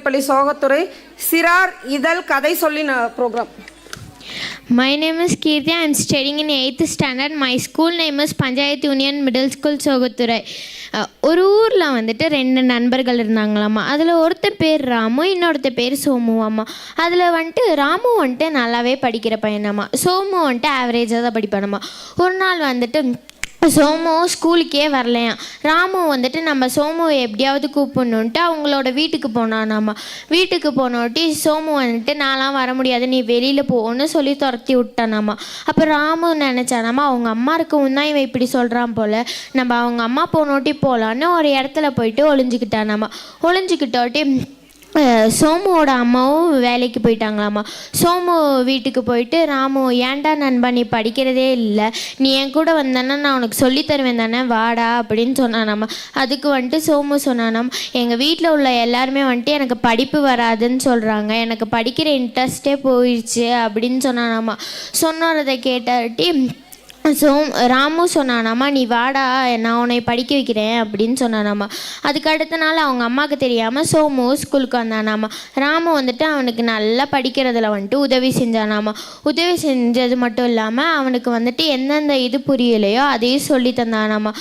நடுநிலைப்பள்ளி சோகத்துறை சிறார் இதழ் கதை சொல்லின program. My name is Kirti. I am studying in 8th standard. My school name is Panchayat Union Middle School சோகத்துறை. ஒரு ஊரில் வந்துட்டு 2 நண்பர்கள் இருந்தாங்களாம்மா. அதில் ஒருத்தர் பேர் ராமு, இன்னொருத்த பேர் சோமுவாம்மா. அதில் வந்துட்டு ராமு வந்துட்டு நல்லாவே படிக்கிற பையனாம்மா, சோமு வந்துட்டு ஆவரேஜாக தான் படிப்பானம்மா. ஒரு நாள் வந்துட்டு சோமு ஸ்கூலுக்கே வரலையாம். ராமு வந்துட்டு நம்ம சோமுவை எப்படியாவது கூப்பிடணுன்ட்டு அவங்களோட வீட்டுக்கு போனானாம்மா. வீட்டுக்கு போனோட்டி சோமு வந்துட்டு நான்லாம் வர முடியாது, நீ வெளியில் போன்னு சொல்லி துரத்தி விட்டானாம்மா. அப்போ ராமு நினச்சானாம்மா, அவங்க அம்மா இருக்கவும் தான் இவன் இப்படி சொல்கிறான் போல், நம்ம அவங்க அம்மா போனோட்டி போகலான்னு ஒரு இடத்துல போயிட்டு ஒளிஞ்சிக்கிட்டானாம்மா. ஒளிஞ்சிக்கிட்டோட்டி சோமுவோட அம்மாவும் வேலைக்கு போயிட்டாங்களாம்மா. சோமு வீட்டுக்கு போயிட்டு, ராமு ஏன்டா நண்பா நீ படிக்கிறதே இல்லை, நீ என் கூட வந்தேன்னா நான் உனக்கு சொல்லித்தருவேன் தானே, வாடா அப்படின்னு சொன்னானாம்மா. அதுக்கு வந்துட்டு சோமு சொன்னானாம், எங்கள் வீட்டில் உள்ள எல்லாருமே வந்துட்டு எனக்கு படிப்பு வராதுன்னு சொல்கிறாங்க, எனக்கு படிக்கிற இன்ட்ரெஸ்டே போயிடுச்சு அப்படின்னு சொன்னானாம்மா. சொன்னதை கேட்டாட்டி ராமு சொன்னானாம்மா, நீ வாடா நான் உன்னை படிக்க வைக்கிறேன் அப்படின்னு சொன்னானாம்மா. அதுக்கு அடுத்த நாள் அவங்க அம்மாவுக்கு தெரியாமல் சோமு ஸ்கூலுக்கு வந்தானாம்மா. ராமு வந்துட்டு அவனுக்கு நல்லா படிக்கிறதுல வந்துட்டு உதவி செஞ்சானாம்மா. உதவி செஞ்சது மட்டும் இல்லாமல் அவனுக்கு வந்துட்டு எந்தெந்த இது புரியலையோ அதையும் சொல்லி தந்தானாம்மா.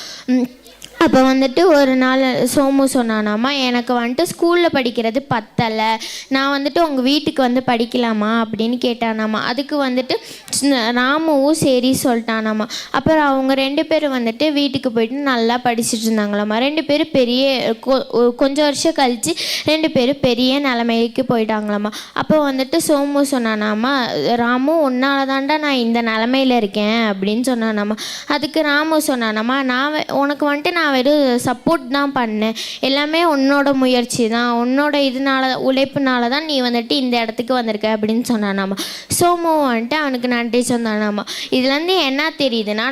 அப்போ வந்துட்டு ஒரு நாள் சோமு சொன்னானாம்மா, எனக்கு வந்துட்டு ஸ்கூலில் படிக்கிறது பத்தலை, நான் வந்துட்டு உங்கள் வீட்டுக்கு வந்து படிக்கலாமா அப்படின்னு கேட்டானாம்மா. அதுக்கு வந்துட்டு ராமுவும் சரி சொல்லிட்டானாம்மா. அப்புறம் அவங்க 2 பேரும் வந்துட்டு வீட்டுக்கு போயிட்டு நல்லா படிச்சுட்டு இருந்தாங்களாம்மா. 2 பேரும் பெரிய கொஞ்சம் வருஷம் கழித்து 2 பேரும் பெரிய நிலைமைக்கு போயிட்டாங்களாம்மா. அப்போ வந்துட்டு சோமு சொன்னானாம்மா, ராமு உன்னால தாண்டா நான் இந்த நிலமையில இருக்கேன் அப்படின்னு சொன்னானாம்மா. அதுக்கு ராமு சொன்னானாம்மா, உனக்கு வந்துட்டு நான் வெறும் சப்போர்ட் தான் பண்ணேன், எல்லாமே உன்னோட முயற்சி தான், உன்னோட இதனால உழைப்புனால தான் நீ வந்துட்டு இந்த இடத்துக்கு வந்திருக்க அப்படின்னு சொன்னானாம்மா. சோமு வந்துட்டு அவனுக்கு நன்றி சொன்னானாம்மா. இதுலேருந்து என்ன தெரியுதுன்னா,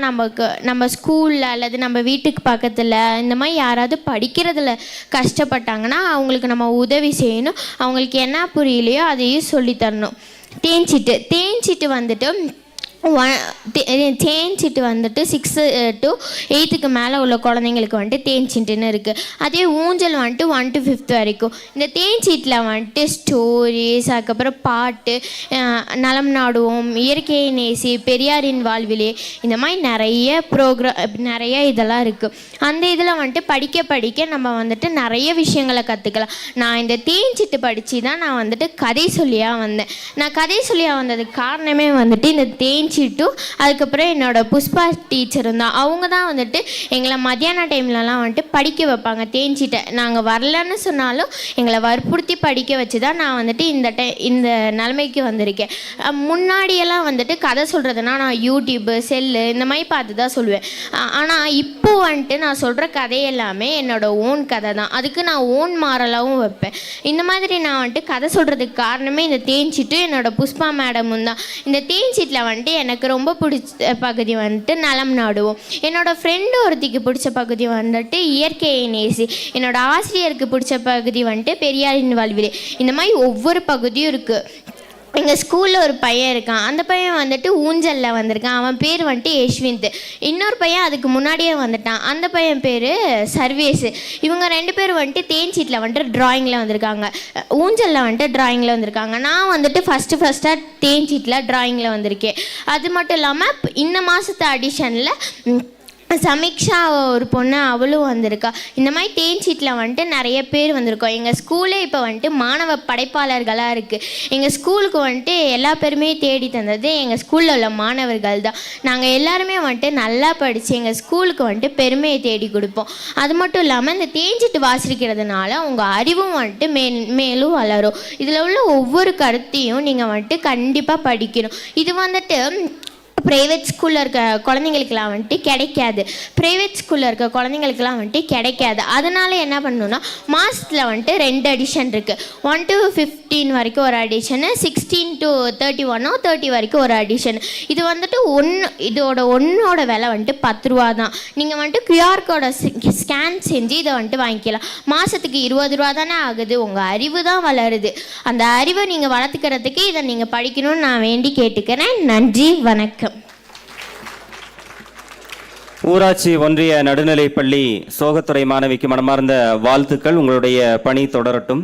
நம்ம ஸ்கூலில் அல்லது நம்ம வீட்டுக்கு பக்கத்தில் இந்த மாதிரி யாராவது படிக்கிறதுல கஷ்டப்பட்டாங்கன்னா அவங்களுக்கு நம்ம உதவி செய்யணும், அவங்களுக்கு என்ன புரியலையோ அதையும் சொல்லித்தரணும். தேஞ்சிட்டு வந்துட்டு தேஞ்சிட்டு வந்துட்டு 6 to 8க்கு மேலே உள்ள குழந்தைங்களுக்கு வந்துட்டு தேஞ்சிட்டுன்னு இருக்குது. அதே ஊஞ்சல் வந்துட்டு 1 to 5th வரைக்கும். இந்த தேஞ்சிட்டில் வந்துட்டு ஸ்டோரிஸ், அதுக்கப்புறம் பாட்டு, நலம் நாடுவோம், இயற்கையை நேசி, பெரியாரின் வாழ்விலே, இந்த மாதிரி நிறைய இதெல்லாம் இருக்குது. அந்த இதில் வந்துட்டு படிக்க நம்ம வந்துட்டு நிறைய விஷயங்களை கற்றுக்கலாம். நான் இந்த தேஞ்சிட்டு படித்து தான் நான் வந்துட்டு கதை சொல்லியாக வந்தேன். நான் கதை சொல்லியாக வந்ததுக்கு காரணமே வந்துட்டு இந்த அதுக்கப்புறம் என்னோட புஷ்பா டீச்சரும் தான். அவங்க தான் வந்துட்டு எங்களை மத்தியான டைம்லலாம் வந்துட்டு படிக்க வைப்பாங்க. தேஞ்சிட்ட நாங்கள் வரலன்னு சொன்னாலும் எங்களை வற்புறுத்தி படிக்க வச்சு தான் நான் வந்துட்டு இந்த நிலைமைக்கு வந்திருக்கேன். முன்னாடியெல்லாம் வந்துட்டு கதை சொல்கிறதுனா நான் யூடியூப்பு, செல்லு இந்த மாதிரி பார்த்து தான் சொல்லுவேன். ஆனால் இப்போ வந்துட்டு நான் சொல்கிற கதை எல்லாமே என்னோட ஓன் கதை தான். அதுக்கு நான் ஓன் மாறலாகவும் வைப்பேன். இந்த மாதிரி நான் வந்துட்டு கதை சொல்கிறதுக்கு காரணமே இந்த தேஞ்சிட்டு என்னோட புஷ்பா மேடமும் தான். இந்த தேஞ்சிட்டில் வந்துட்டு எனக்கு ரொம்ப பிடிச்ச பகுதி வந்துட்டு நலம் நாடுவோம். என்னோட ஃப்ரெண்டு ஒருத்திக்கு பிடிச்ச பகுதி வந்துட்டு இயற்கையை நேசி. என்னோட ஆசிரியருக்கு பிடிச்ச பகுதி வந்துட்டு பெரியாரின் வாழ்விலே. இந்த மாதிரி ஒவ்வொரு பகுதியும் இருக்குது. எங்கள் ஸ்கூலில் ஒரு பையன் இருக்கான். அந்த பையன் வந்துட்டு ஊஞ்சலில் வந்திருக்கான். அவன் பேர் வந்துட்டு யஷ்விந்த். இன்னொரு பையன் அதுக்கு முன்னாடியே வந்துட்டான். அந்த பையன் பேர் சர்வேஷ். இவங்க 2 பேர் வந்துட்டு தேஞ்சிட்டில் வந்துட்டு ட்ராயிங்கில் வந்திருக்காங்க, ஊஞ்சலில் வந்துட்டு ட்ராயிங்கில் வந்திருக்காங்க. நான் வந்துட்டு ஃபஸ்ட்டாக தேஞ்சிட்டில் ட்ராயிங்கில் வந்திருக்கேன். அது மட்டும் இல்லாமல் இந்த மாதத்து அடிஷனில் சமீக்ஷா ஒரு பொண்ணு அவளும் வந்திருக்கா. இந்த மாதிரி தேஞ்சிட்டில் வந்துட்டு நிறைய பேர் வந்திருக்கோம். எங்கள் ஸ்கூலே இப்போ வந்துட்டு மாணவ படைப்பாளர்களாக இருக்குது. எங்கள் ஸ்கூலுக்கு வந்துட்டு எல்லா பேருமே தேடி தந்தது எங்கள் ஸ்கூலில் உள்ள மாணவர்கள் தான். நாங்கள் எல்லாருமே வந்துட்டு நல்லா படித்து எங்கள் ஸ்கூலுக்கு வந்துட்டு பெருமையை தேடி கொடுப்போம். அது மட்டும் இல்லாமல் இந்த தேஞ்சிட்டு வாசிக்கிறதுனால உங்கள் அறிவும் வந்துட்டு மேலும் வளரும். இதில் உள்ள ஒவ்வொரு கருத்தையும் நீங்கள் வந்துட்டு கண்டிப்பாக படிக்கணும். இது வந்துட்டு ப்ரைவேட் ஸ்கூலில் இருக்க குழந்தைங்களுக்கெல்லாம் வந்துட்டு கிடைக்காது. அதனால என்ன பண்ணணுன்னா, மாதத்தில் வந்துட்டு 2 அடிஷன் இருக்குது. 1 to 15 வரைக்கும் ஒரு அடிஷனு, 16 to 31 30 வரைக்கும் ஒரு அடிஷன். இது வந்துட்டு ஒன்றோட விலை வந்துட்டு 10 ரூபா தான். நீங்கள் வந்துட்டு QR கோடை ஸ்கேன் செஞ்சு இதை வந்துட்டு வாங்கிக்கலாம். மாதத்துக்கு 20 ரூபா தானே ஆகுது. உங்கள் அறிவு தான் வளருது. அந்த அறிவை நீங்கள் வளர்த்துக்கிறதுக்கு இதை நீங்கள் படிக்கணும்னு நான் வேண்டி கேட்டுக்கிறேன். நன்றி, வணக்கம். ஊராட்சி ஒன்றிய நடுநிலைப்பள்ளி சோகத்துறை மாணவிக்கு மனமார்ந்த வாழ்த்துக்கள். உங்களுடைய பணி தொடரட்டும்.